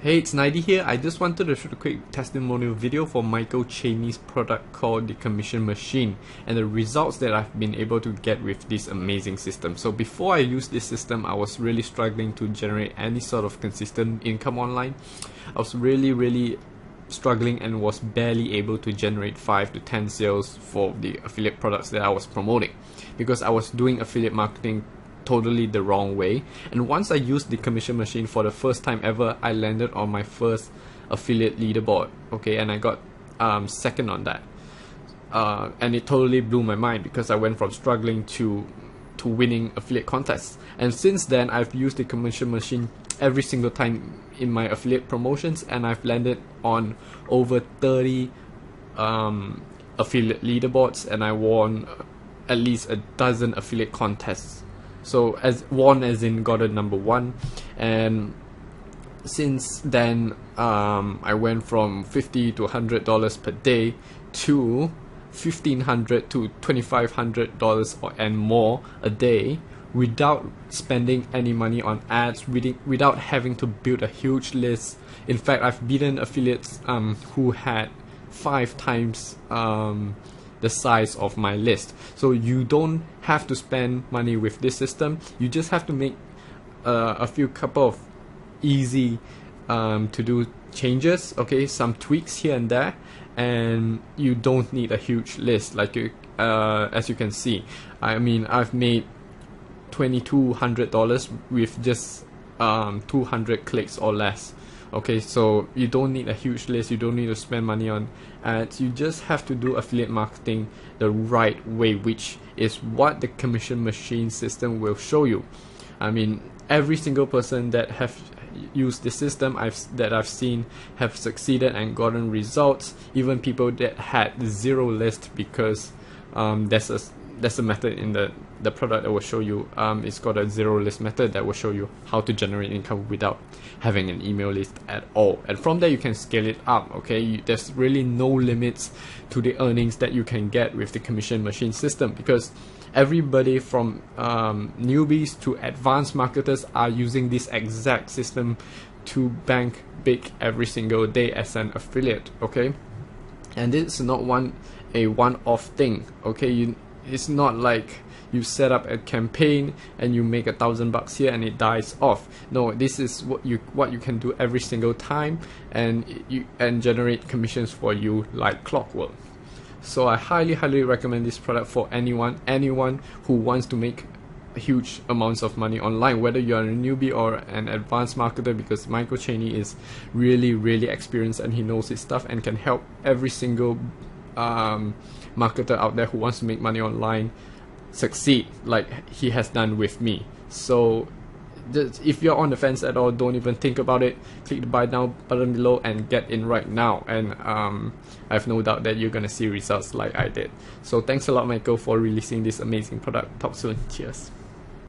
Hey, it's Naidi here. I just wanted to shoot a quick testimonial video for Michael Cheney's product called the Commission Machine and the results that I've been able to get with this amazing system. So before I used this system, I was really struggling to generate any sort of consistent income online. I was really struggling and was barely able to generate 5 to 10 sales for the affiliate products that I was promoting because I was doing affiliate marketing totally the wrong way. And once I used the Commission Machine for the first time ever, I landed on my first affiliate leaderboard, okay, and I got second on that, and it totally blew my mind because I went from struggling to winning affiliate contests. And since then, I've used the Commission Machine every single time in my affiliate promotions, and I've landed on over 30 affiliate leaderboards, and I won at least a dozen affiliate contests. So won as in got a number 1, and since then I went from $50 to $100 per day to $1,500 to $2,500 and more a day without spending any money on ads, without having to build a huge list. In fact, I've beaten affiliates who had 5 times the size of my list. So you don't have to spend money with this system. You just have to make a couple of easy to do changes, okay, some tweaks here and there, and you don't need a huge list. Like as you can see, I mean, I've made $2,200 with just 200 clicks or less. Okay, so you don't need a huge list, you don't need to spend money on ads, you just have to do affiliate marketing the right way, which is what the Commission Machine system will show you. I mean, every single person that have used this system that I've seen have succeeded and gotten results, even people that had 0 list, because there's a method in the product that will show you. It's got a 0 list method that will show you how to generate income without having an email list at all, and from there you can scale it up. Okay, there's really no limits to the earnings that you can get with the Commission Machine system, because everybody from newbies to advanced marketers are using this exact system to bank big every single day as an affiliate. Okay, and it's not a one-off thing. Okay, it's not like you set up a campaign and you make $1,000 here and it dies off. No, this is what you can do every single time, and generate commissions for you like clockwork. So I highly recommend this product for anyone who wants to make huge amounts of money online, whether you're a newbie or an advanced marketer, because Michael Cheney is really experienced and he knows his stuff and can help every single marketer out there who wants to make money online succeed like he has done with me. So if you're on the fence at all, don't even think about it. Click the buy now button below and get in right now, and I have no doubt that you're gonna see results like I did. So thanks a lot, Michael, for releasing this amazing product. Talk soon. Cheers.